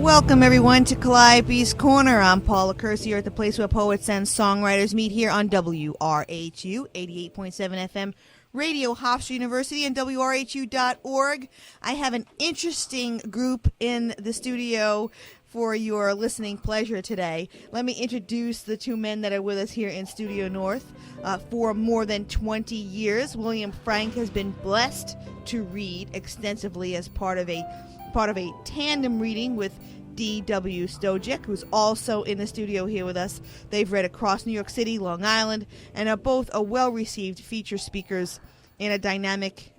Welcome, everyone, to Calliope's Corner. I'm Paula Kersey here at the place where poets and songwriters meet here on WRHU 88.7 FM Radio, Hofstra University, and WRHU.org. I have an interesting group in the studio for your listening pleasure today. Let me introduce the two men that are with us here in Studio North. For more than 20 years, William Frank has been blessed to read extensively as part of a tandem reading with D.W. Stojek, who's also in the studio here with us. They've read across New York City, Long Island, and are both well-received feature speakers in a dynamic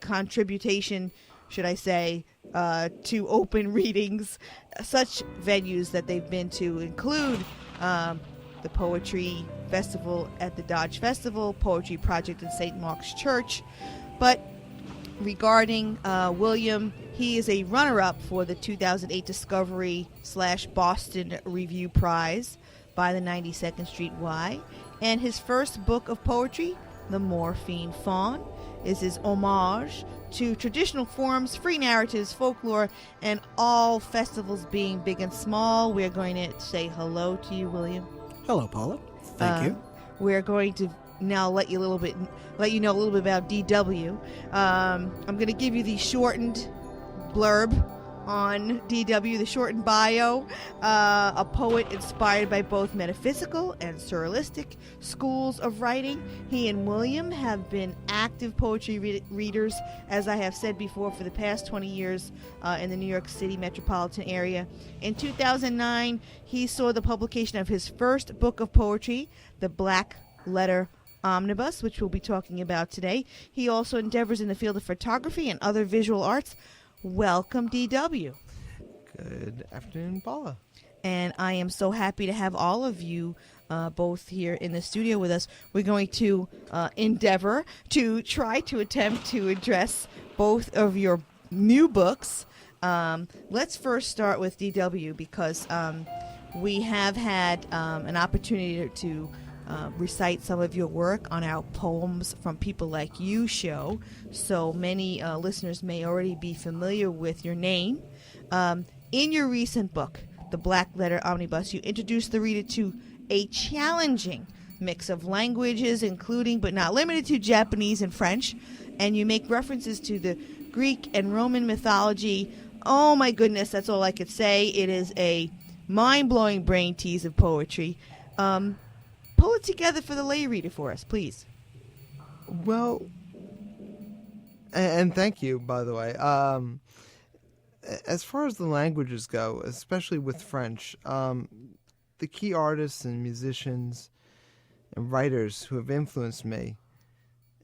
contribution, should I say, to open readings, such venues that they've been to include the Poetry Festival at the Dodge Festival, Poetry Project in St. Mark's Church. But regarding William, he is a runner-up for the 2008 Discovery/Boston Review Prize by the 92nd Street Y. And his first book of poetry, The Morphine Faun, is his homage to traditional forms, free narratives, folklore, and all festivals being big and small. We're going to say hello to you, William. Hello, Paula. Thank you. We're going to now let you know a little bit about DW. I'm going to give you the shortened blurb on DW, the shortened bio. A poet inspired by both metaphysical and surrealistic schools of writing. He and William have been active poetry readers, as I have said before, for the past 20 years in the New York City metropolitan area. In 2009, he saw the publication of his first book of poetry, The Black Letter Omnibus, which we'll be talking about today. He also endeavors in the field of photography and other visual arts. Welcome, DW. Good afternoon, Paula. And I am so happy to have all of you both here in the studio with us. We're going to endeavor to try to attempt to address both of your new books. Let's first start with DW because we have had an opportunity to recite some of your work on our Poems from People Like You show, so many listeners may already be familiar with your name. In your recent book, The Black Letter Omnibus, you introduced the reader to a challenging mix of languages, including but not limited to Japanese and French, and you make references to the Greek and Roman mythology. Oh my goodness, that's all I could say. It is a mind-blowing brain tease of poetry. Pull it together for the lay reader for us, please. Well, and thank you, by the way. As far as the languages go, especially with French, the key artists and musicians and writers who have influenced me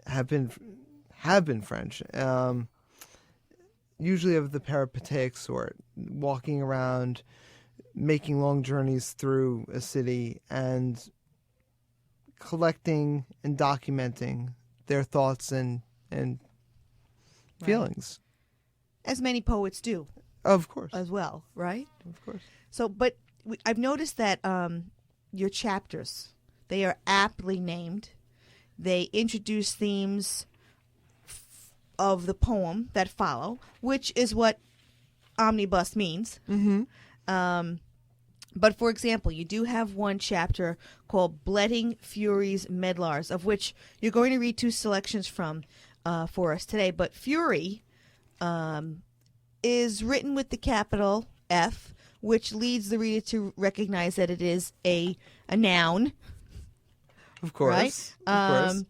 have been French. Usually of the peripatetic sort, walking around, making long journeys through a city, and collecting and documenting their thoughts and feelings. As many poets do. Of course. As well, right? Of course. So, but I've noticed that your chapters, they are aptly named. They introduce themes of the poem that follow, which is what omnibus means. Mm-hmm. But, for example, you do have one chapter called Bledding Furies Medlars, of which you're going to read two selections from for us today. But Fury is written with the capital F, which leads the reader to recognize that it is a noun. Of course. Right? Of course.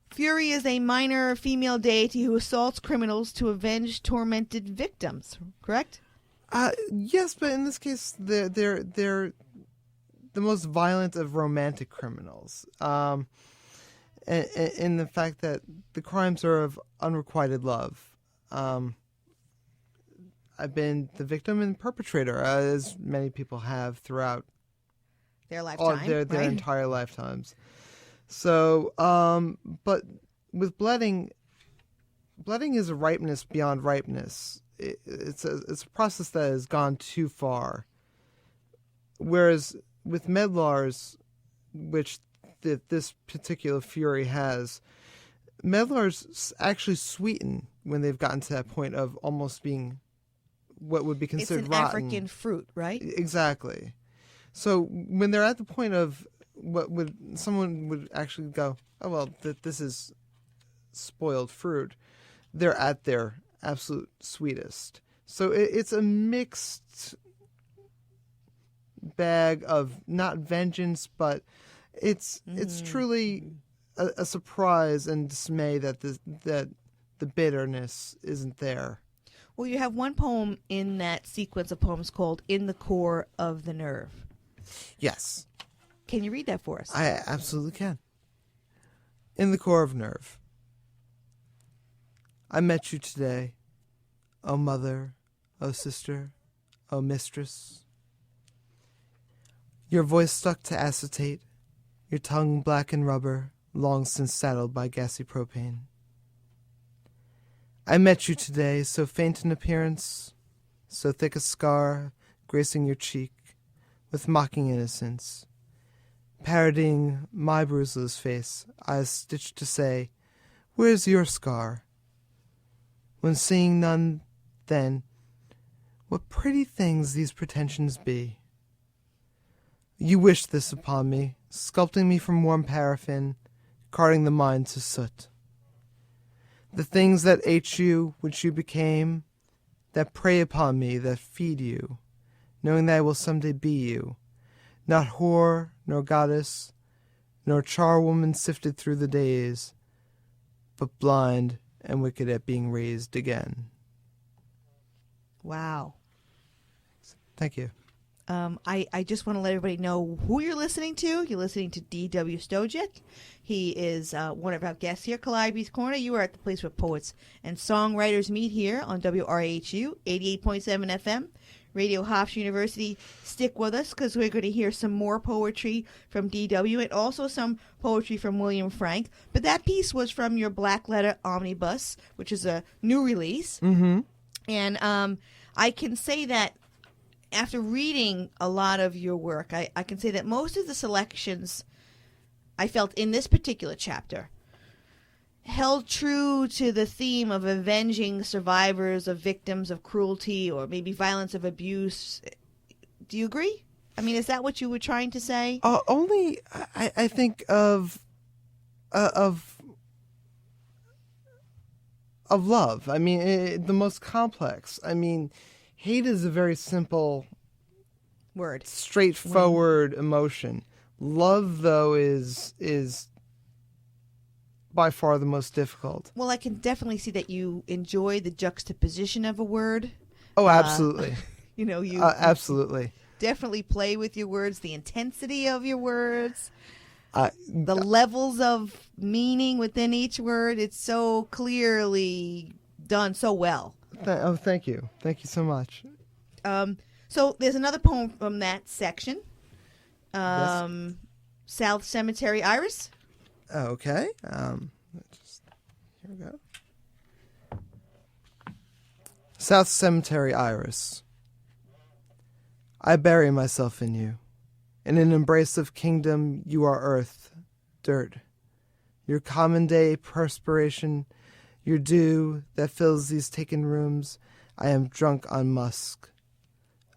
Fury is a minor female deity who assaults criminals to avenge tormented victims, correct? Yes, but in this case, they're the most violent of romantic criminals. In the fact that the crimes are of unrequited love. I've been the victim and perpetrator, as many people have throughout their lifetime, their entire lifetimes. So, but with bledding is a ripeness beyond ripeness. It's a process that has gone too far. Whereas with medlars, which this particular fury has, medlars actually sweeten when they've gotten to that point of almost being what would be It's considered an rotten. African fruit, right? Exactly. So when they're at the point of someone would actually go, oh well, this is spoiled fruit, they're at their absolute sweetest. So it's a mixed bag of not vengeance, but it's truly a surprise and dismay that the bitterness isn't there. Well, you have one poem in that sequence of poems called "In the Core of the Nerve." Yes, Can you read that for us? I absolutely can. In the core of nerve. I met you today, O mother, O sister, O mistress. Your voice stuck to acetate, your tongue black and rubber, long since saddled by gassy propane. I met you today, so faint in appearance, so thick a scar gracing your cheek, with mocking innocence, parodying my bruiseless face, eyes stitched to say, where's your scar? When seeing none, then, what pretty things these pretensions be. You wish this upon me, sculpting me from warm paraffin, carting the mind to soot. The things that ate you, which you became, that prey upon me, that feed you, knowing that I will someday be you, not whore, nor goddess, nor charwoman sifted through the days, but blind and wicked at being raised again. Wow. Thank you. I just want to let everybody know who you're listening to. You're listening to D.W. Stojek. He is one of our guests here, Calliope's Corner. You are at the place where poets and songwriters meet here on WRHU 88.7 FM, Radio Hofstra University. Stick with us because we're going to hear some more poetry from D.W. and also some poetry from William Frank. But that piece was from your Black Letter Omnibus, which is a new release. Mm-hmm. And I can say that after reading a lot of your work, I can say that most of the selections I felt in this particular chapter held true to the theme of avenging survivors of victims of cruelty or maybe violence of abuse. Do you agree? I mean, is that what you were trying to say? Only, I think of love. I mean, the most complex. I mean, hate is a very simple, Word. straightforward emotion. Love, though, is by far the most difficult. Well, I can definitely see that you enjoy the juxtaposition of a word. Oh, absolutely. You absolutely. definitely play with your words, the intensity of your words, the The levels of meaning within each word. It's so clearly done so well. Thank you. Thank you so much. So there's another poem from that section. Yes. South Cemetery Iris. Okay. Here we go. South Cemetery Iris. I bury myself in you. In an embrace of kingdom, you are earth, dirt. Your common day perspiration, your dew that fills these taken rooms, I am drunk on musk.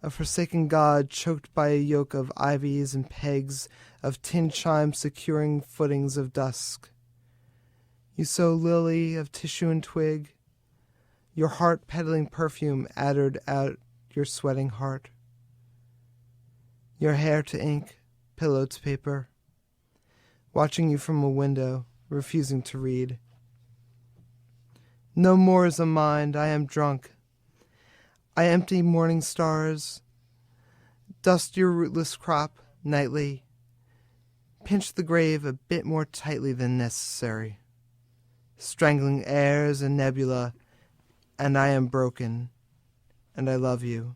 A forsaken god choked by a yoke of ivies and pegs of tin chimes securing footings of dusk. You sow lily of tissue and twig, your heart peddling perfume addered out your sweating heart. Your hair to ink, pillow to paper, watching you from a window, refusing to read. No more is a mind, I am drunk. I empty morning stars, dust your rootless crop nightly, pinch the grave a bit more tightly than necessary, strangling airs and nebula, and I am broken, and I love you,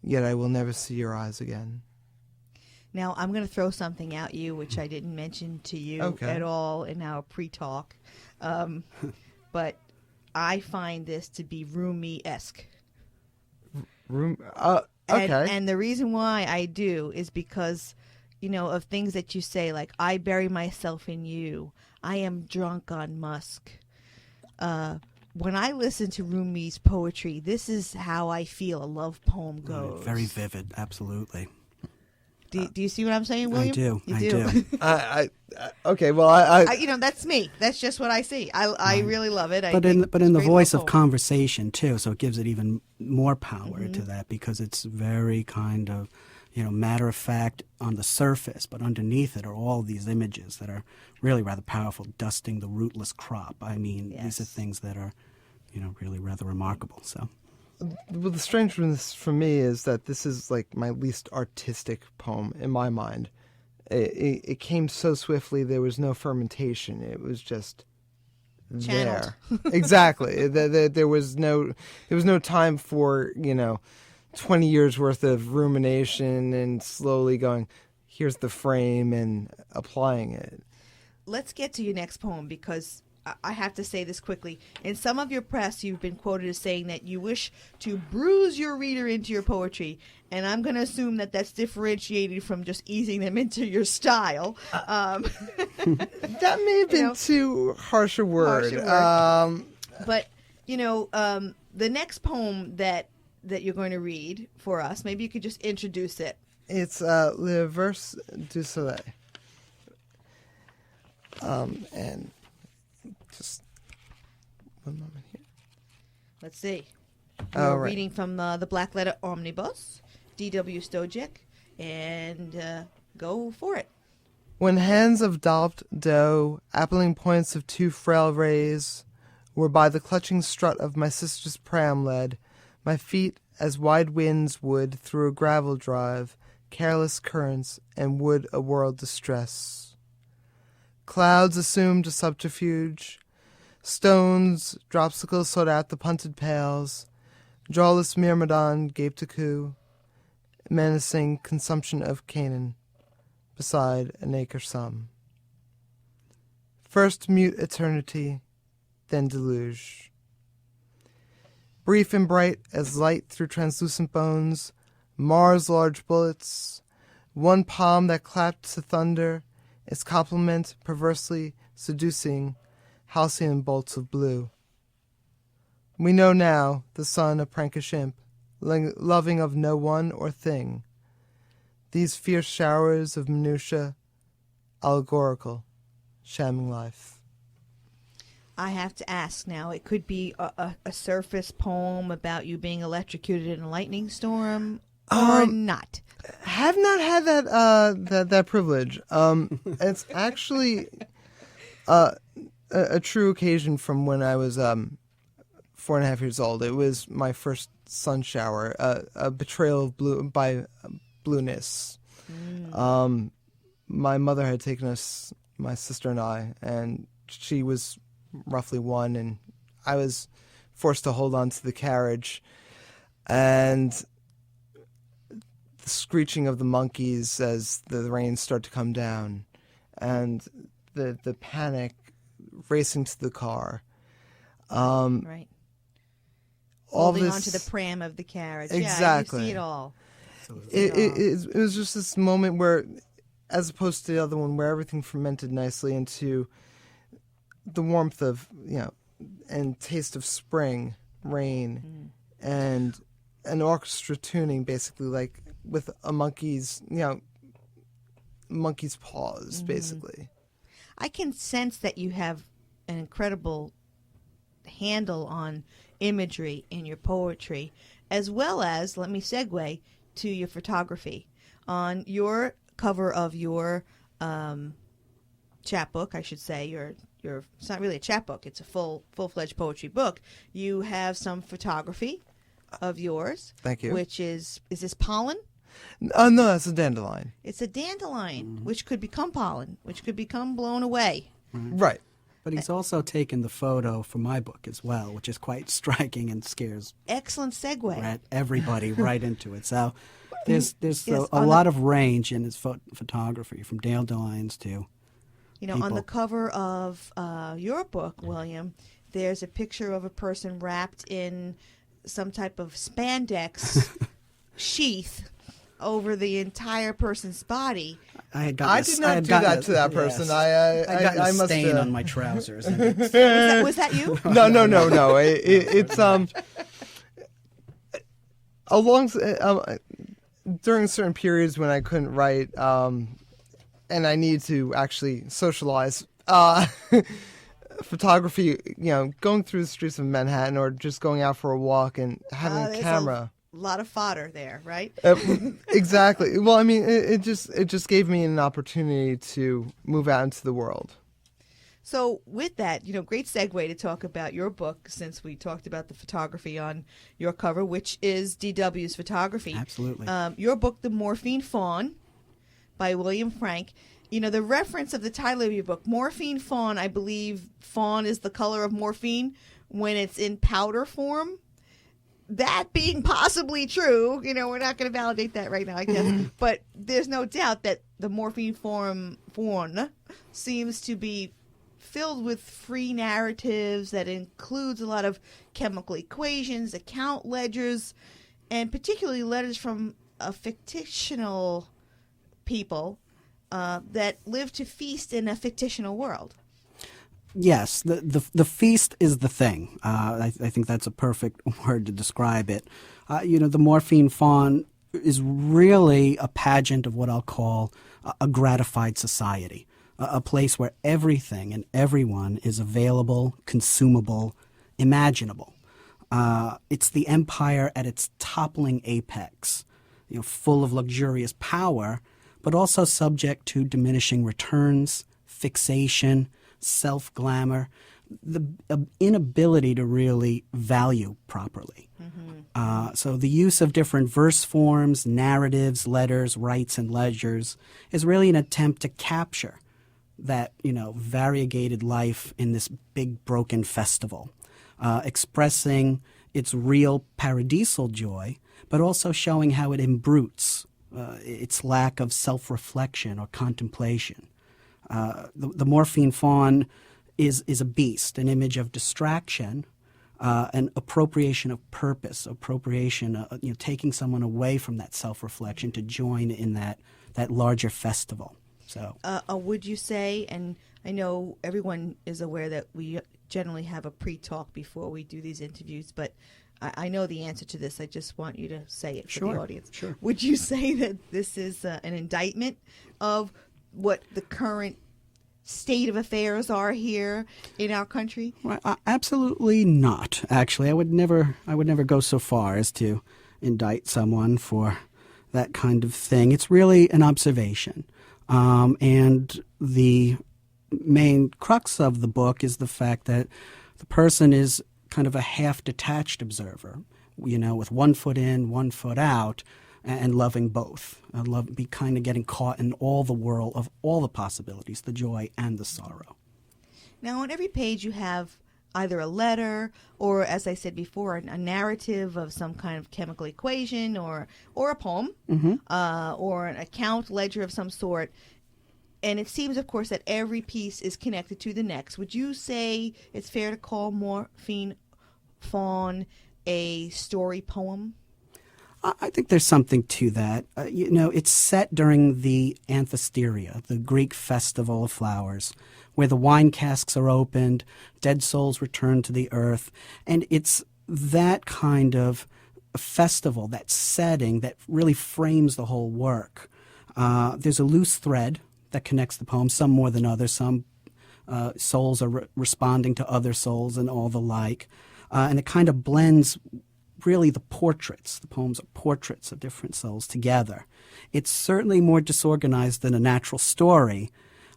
yet I will never see your eyes again. Now, I'm going to throw something at you, which I didn't mention to you at all in our pre-talk. But I find this to be Rumi-esque. Okay. And the reason why I do is because, of things that you say, like, I bury myself in you. I am drunk on musk. when I listen to Rumi's poetry, this is how I feel a love poem goes. Very vivid, absolutely. Do you see what I'm saying, William? I do. You I do. do. Okay. Well, I That's me. That's just what I see. I really love it. But in the great voice love of poem. conversation too, so it gives it even more power to that, because it's very kind of, matter of fact on the surface, but underneath it are all these images that are really rather powerful. Dusting the rootless crop. I mean, these are things that are, really rather remarkable. So. Well, the strangeness for me is that this is like my least artistic poem in my mind. It came so swiftly. There was no fermentation. It was just Channeled. there. Exactly. There was no time for 20 years worth of rumination and slowly going, here's the frame, and applying it. Let's get to your next poem, because I have to say this quickly. In some of your press, you've been quoted as saying that you wish to bruise your reader into your poetry, and I'm going to assume that that's differentiated from just easing them into your style. That may have been too harsh a word. But, the next poem that you're going to read for us, maybe you could just introduce it. It's Le Verse du Soleil. And just one moment here. Let's see. Oh, We're right. reading from the Black Letter Omnibus, D.W. Stojek, and go for it. When hands of dolloped dough, appling points of two frail rays, were by the clutching strut of my sister's pram led, my feet as wide winds would through a gravel drive, careless currents, and would a world distress. Clouds assumed a subterfuge, stones, dropsicles sought out the punted pails, jawless myrmidon gaped a coo, menacing consumption of Canaan, beside an acre sum. First mute eternity, then deluge. Brief and bright as light through translucent bones, Mars' large bullets, one palm that clapped to thunder, its complement perversely seducing halcyon bolts of blue. We know now the sun a prankish imp, loving of no one or thing. These fierce showers of minutiae, allegorical, shamming life. I have to ask now, it could be a surface poem about you being electrocuted in a lightning storm, or not. Have not had that privilege. It's actually a true occasion from when I was 4.5 years old. It was my first sun shower, a betrayal of by blueness. My mother had taken us, my sister and I, and she was roughly 1, and I was forced to hold on to the carriage, and the screeching of the monkeys as the rain started to come down, and the panic racing to the car. Right. All Holding this, onto the pram of the carriage. Exactly. Yeah, you see it all. It was just this moment where, as opposed to the other one, where everything fermented nicely into the warmth of, and taste of spring, rain, and an orchestra tuning, basically, like with a monkey's paws, basically. I can sense that you have an incredible handle on imagery in your poetry, as well as, let me segue to your photography. On your cover of your chapbook, I should say, your it's not really a chapbook, it's a full-fledged poetry book. You have some photography of yours. Thank you. Which is this pollen? No, that's a dandelion. It's a dandelion, which could become pollen, which could become blown away. Right. But he's also taken the photo for my book as well, which is quite striking and scares Excellent segue. everybody right into it. So there's Yes, a lot of range in his photography, from dandelions to on the people. cover of your book, William, there's a picture of a person wrapped in some type of spandex sheath over the entire person's body. I did not do that to that person. Yes. I got a must stain on my trousers. And Was that you? No. It's along during certain periods when I couldn't write, and I needed to actually socialize. Photography, going through the streets of Manhattan or just going out for a walk and having a camera. A lot of fodder there, right? Exactly. Well, I mean, it just gave me an opportunity to move out into the world. So with that, great segue to talk about your book, since we talked about the photography on your cover, which is DW's photography. Absolutely. Your book, The Morphine Fawn, by William Frank. The reference of the title of your book, Morphine Fawn, I believe fawn is the color of morphine when it's in powder form. That being possibly true, we're not going to validate that right now, I guess. But there's no doubt that the morphine fawn seems to be filled with free narratives that includes a lot of chemical equations, account ledgers, and particularly letters from fictional people that live to feast in a fictional world. Yes, the feast is the thing. I think that's a perfect word to describe it. The morphine fawn is really a pageant of what I'll call a gratified society, a place where everything and everyone is available, consumable, imaginable. It's the empire at its toppling apex, full of luxurious power, but also subject to diminishing returns, fixation, self-glamour, the inability to really value properly. Mm-hmm. So the use of different verse forms, narratives, letters, rites, and ledgers is really an attempt to capture that, variegated life in this big broken festival, expressing its real paradisal joy, but also showing how it imbrutes its lack of self-reflection or contemplation. The morphine fawn is a beast, an image of distraction, an appropriation of purpose, appropriation, taking someone away from that self-reflection to join in that larger festival. So, would you say, and I know everyone is aware that we generally have a pre-talk before we do these interviews, but I know the answer to this. I just want you to say it for the audience. Sure. Would you say that this is an indictment of what the current state of affairs are here in our country? Well, absolutely not. Actually, I would never go so far as to indict someone for that kind of thing. It's really an observation, and the main crux of the book is the fact that the person is kind of a half-detached observer, with one foot in, one foot out, and loving both. Be kind of getting caught in all the whirl of all the possibilities, the joy and the sorrow. Now, on every page you have either a letter or, as I said before, a narrative of some kind of chemical equation or a poem, or an account ledger of some sort. And it seems, of course, that every piece is connected to the next. Would you say it's fair to call Morphine Fawn a story poem? I think there's something to that. It's set during the Anthesteria, the Greek festival of flowers, where the wine casks are opened, dead souls return to the earth. And it's that kind of festival, that setting, that really frames the whole work. There's a loose thread that connects the poem, some more than others. Some souls are responding to other souls and all the like. And it kind of blends really the portraits. The poems are portraits of different souls together. It's certainly more disorganized than a natural story.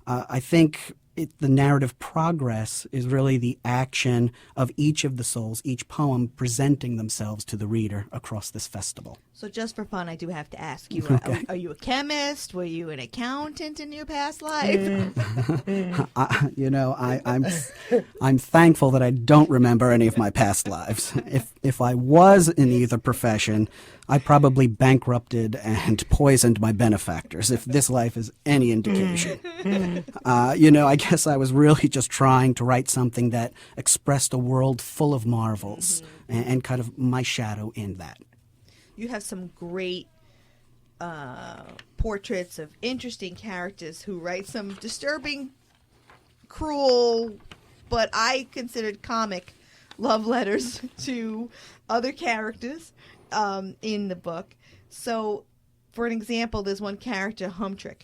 I think the narrative progress is really the action of each of the souls, each poem presenting themselves to the reader across this festival. So just for fun, I do have to ask you, Okay. Are you a chemist? Were you an accountant in your past life? I'm thankful that I don't remember any of my past lives. If I was in either profession, I probably bankrupted and poisoned my benefactors, if this life is any indication. I guess I was really just trying to write something that expressed a world full of marvels and kind of my shadow in that. You have some great portraits of interesting characters who write some disturbing, cruel, but I considered comic love letters to other characters in the book. So, for an example, there's one character, Humtrick.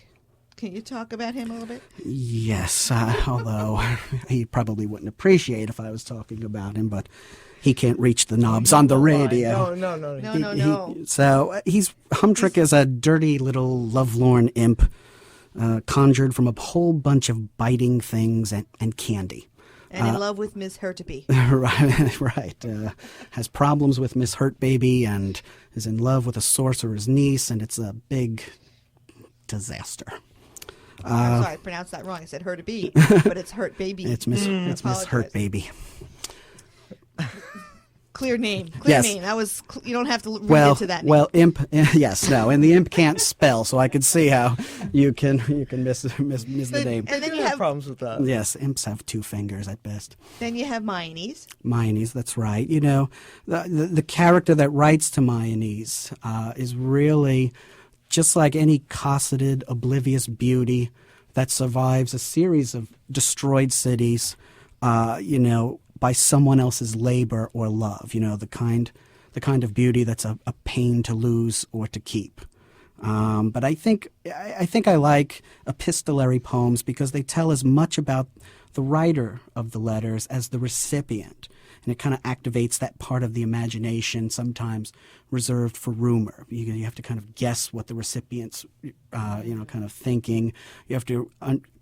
Can you talk about him a little bit? Yes, although he probably wouldn't appreciate if I was talking about him, but he can't reach the knobs on the radio. No. So Humtrick is a dirty little lovelorn imp conjured from a whole bunch of biting things and candy. And in love with Miss Hurtaby. right. Has problems with Miss Hurt Baby and is in love with a sorcerer's niece, and it's a big disaster. I'm sorry, I pronounced that wrong. I said Hurtaby, but it's Hurt Baby. It's Miss Hurt Baby. Clear name. Yes. Name. That was. You don't have to read into that name. Well, imp. Yes, no, and the imp can't spell, so I could see how you can miss the name. And then you have have problems with that. Yes, imps have 2 fingers at best. Then you have Mayonnaise. Mayonnaise, that's right. You know, the character that writes to Mayonnaise is really just like any cosseted, oblivious beauty that survives a series of destroyed cities, by someone else's labor or love, the kind of beauty that's a pain to lose or to keep. But I think I like epistolary poems because they tell as much about the writer of the letters as the recipient. And it kind of activates that part of the imagination, sometimes reserved for rumor. You have to kind of guess what the recipient's, kind of thinking. You have to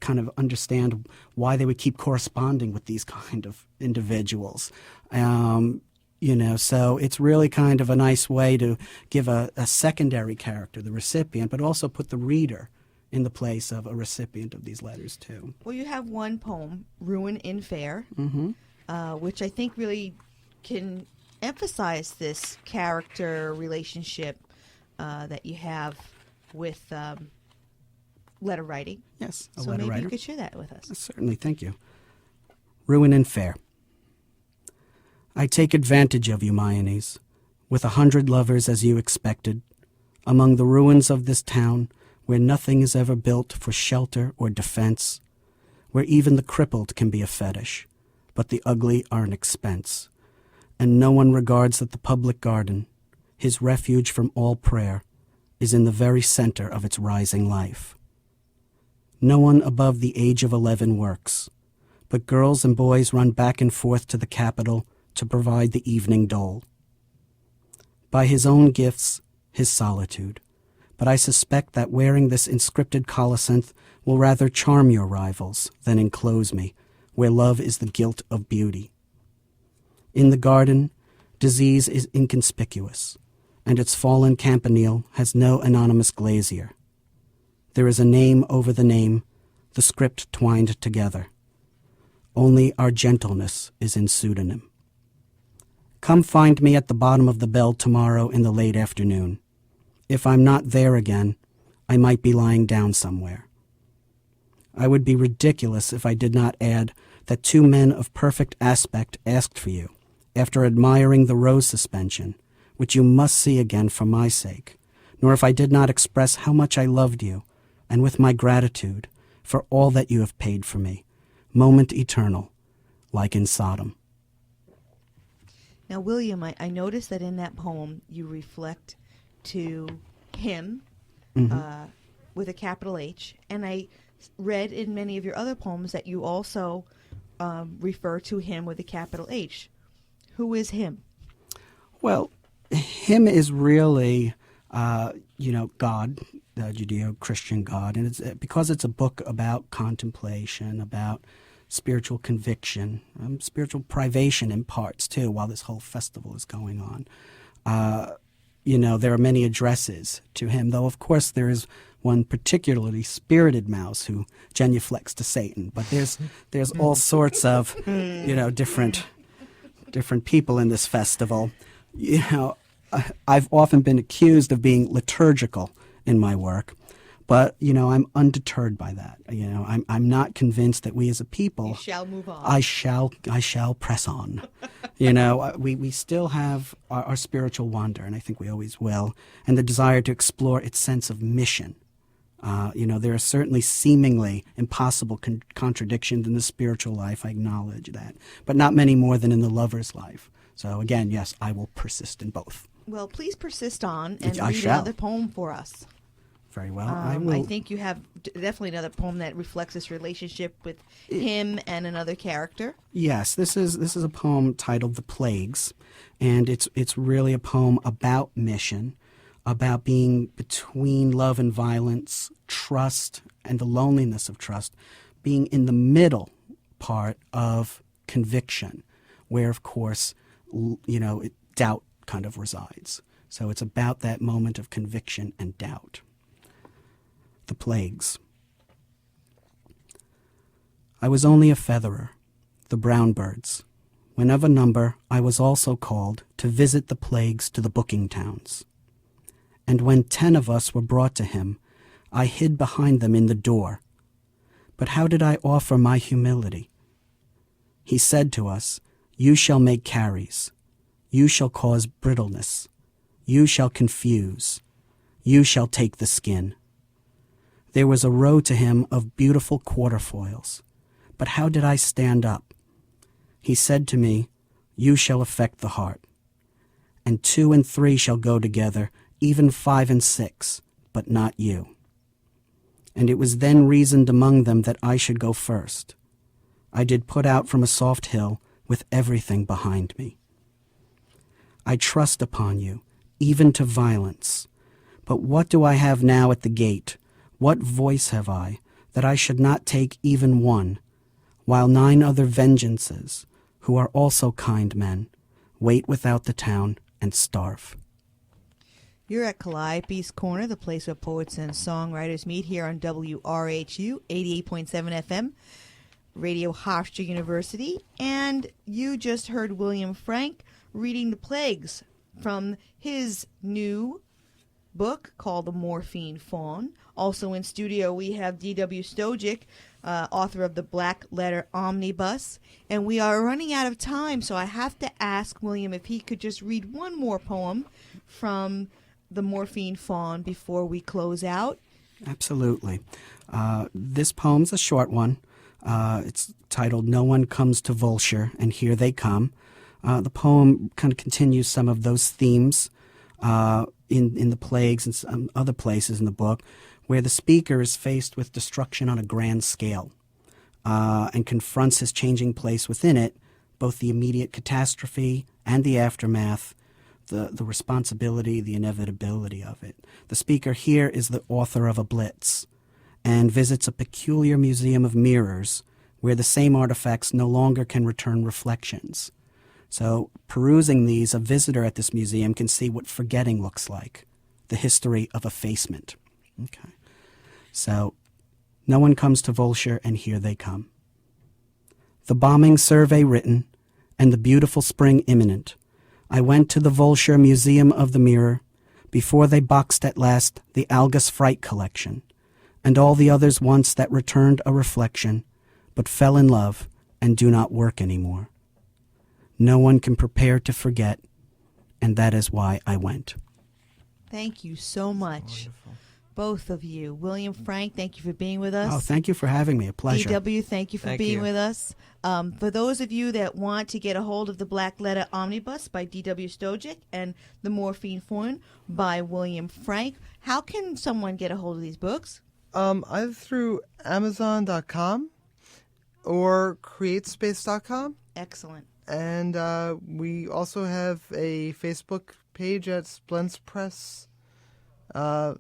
kind of understand why they would keep corresponding with these kind of individuals. So it's really kind of a nice way to give a secondary character, the recipient, but also put the reader in the place of a recipient of these letters, too. Well, you have one poem, Ruin in Fair, which I think really can emphasize this character relationship that you have with letter writing. Yes, a so letter maybe writer. You could share that with us. Certainly, thank you. Ruin and Fair. I take advantage of you, Mayonnaise, with 100 lovers as you expected, among the ruins of this town where nothing is ever built for shelter or defense, where even the crippled can be a fetish, but the ugly are an expense, and no one regards that the public garden, his refuge from all prayer, is in the very center of its rising life. No one above the age of 11 works, but girls and boys run back and forth to the capital to provide the evening dole. By his own gifts, his solitude, but I suspect that wearing this inscripted colocynth will rather charm your rivals than enclose me, where love is the guilt of beauty. In the garden, disease is inconspicuous, and its fallen campanile has no anonymous glazier. There is a name over the name, the script twined together. Only our gentleness is in pseudonym. Come find me at the bottom of the bell tomorrow in the late afternoon. If I'm not there again, I might be lying down somewhere. I would be ridiculous if I did not add that 2 men of perfect aspect asked for you, after admiring the rose suspension, which you must see again for my sake, nor if I did not express how much I loved you, and with my gratitude for all that you have paid for me, moment eternal, like in Sodom. Now, William, I noticed that in that poem you reflect to him with a capital H, and I read in many of your other poems that you also refer to him with a capital H. Who is him? Well, him is really, God, the Judeo-Christian God, and it's because it's a book about contemplation, about spiritual conviction, spiritual privation in parts, too, while this whole festival is going on. There are many addresses to him, though, of course, there is one particularly spirited mouse who genuflects to Satan. But there's all sorts of, different people in this festival. I've often been accused of being liturgical in my work, But, I'm undeterred by that. I'm not convinced that we as a people... You shall move on. I shall press on. We still have our spiritual wonder, and I think we always will, and the desire to explore its sense of mission. There are certainly seemingly impossible contradictions in the spiritual life, I acknowledge that, but not many more than in the lover's life. So again, yes, I will persist in both. Well, please persist on and I read shall. another poem for us. Very well. I will. I think you have definitely another poem that reflects this relationship with him and another character. Yes, this is a poem titled "The Plagues," and it's really a poem about mission, about being between love and violence, trust and the loneliness of trust, being in the middle part of conviction, where of course doubt kind of resides. So it's about that moment of conviction and doubt. The Plagues. I was only a featherer, the brown birds. When of a number, I was also called to visit the plagues to the booking towns. And when 10 of us were brought to him, I hid behind them in the door. But how did I offer my humility? He said to us, "You shall make carries. You shall cause brittleness. You shall confuse. You shall take the skin." There was a row to him of beautiful quarterfoils. But how did I stand up? He said to me, "You shall affect the heart. And 2 and 3 shall go together, even 5 and 6, but not you." And it was then reasoned among them that I should go first. I did put out from a soft hill with everything behind me. I trust upon you, even to violence. But what do I have now at the gate? What voice have I, that I should not take even one, while 9 other vengeances, who are also kind men, wait without the town and starve? You're at Calliope's Corner, the place where poets and songwriters meet here on WRHU 88.7 FM, Radio Hofstra University. And you just heard William Frank reading The Plagues from his new book called The Morphine Faun. Also in studio we have D.W. Stojek, author of the Black Letter Omnibus. And we are running out of time, so I have to ask William if he could just read one more poem from The Morphine Faun before we close out. Absolutely. This poem's a short one. It's titled "No One Comes to Vulture, and Here They Come." The poem kind of continues some of those themes in the plagues and some other places in the book, where the speaker is faced with destruction on a grand scale and confronts his changing place within it, both the immediate catastrophe and the aftermath, the responsibility, the inevitability of it. The speaker here is the author of a blitz and visits a peculiar museum of mirrors where the same artifacts no longer can return reflections. So, perusing these, a visitor at this museum can see what forgetting looks like, the history of effacement. Okay. So, no one comes to Vulture, and here they come. The bombing survey written, and the beautiful spring imminent, I went to the Vulture Museum of the Mirror, before they boxed at last the Algus Fright collection, and all the others once that returned a reflection, but fell in love and do not work anymore. No one can prepare to forget, and that is why I went. Thank you so much, both of you. William Frank, thank you for being with us. Oh, thank you for having me. A pleasure. DW, thank you for being with us. For those of you that want to get a hold of the Black Letter Omnibus by D.W. Stojek and The Morphine Faun by William Frank, how can someone get a hold of these books? Either through Amazon.com or CreateSpace.com. Excellent. And we also have a Facebook page at Splens Press. At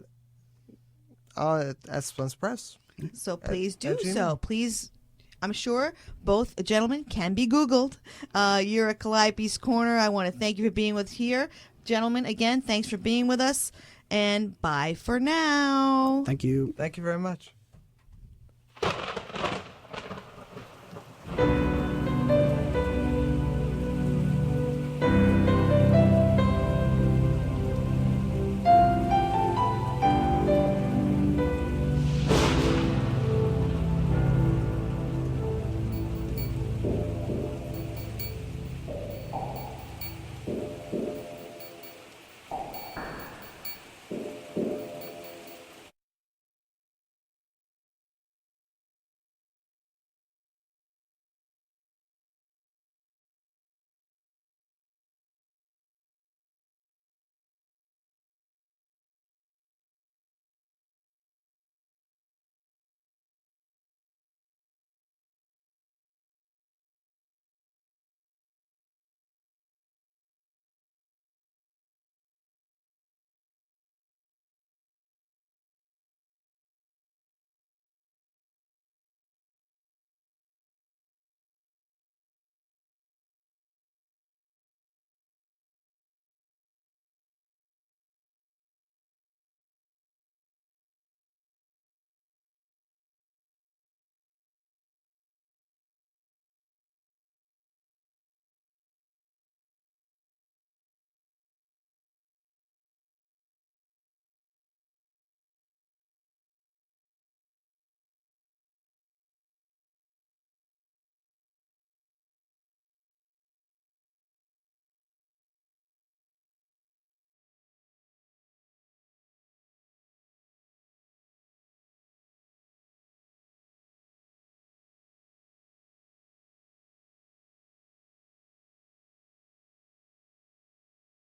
Splens Press. So please do so. Please, I'm sure both gentlemen can be Googled. You're at Calliope's Corner. I want to thank you for being with us here. Gentlemen, again, thanks for being with us. And bye for now. Thank you. Thank you very much.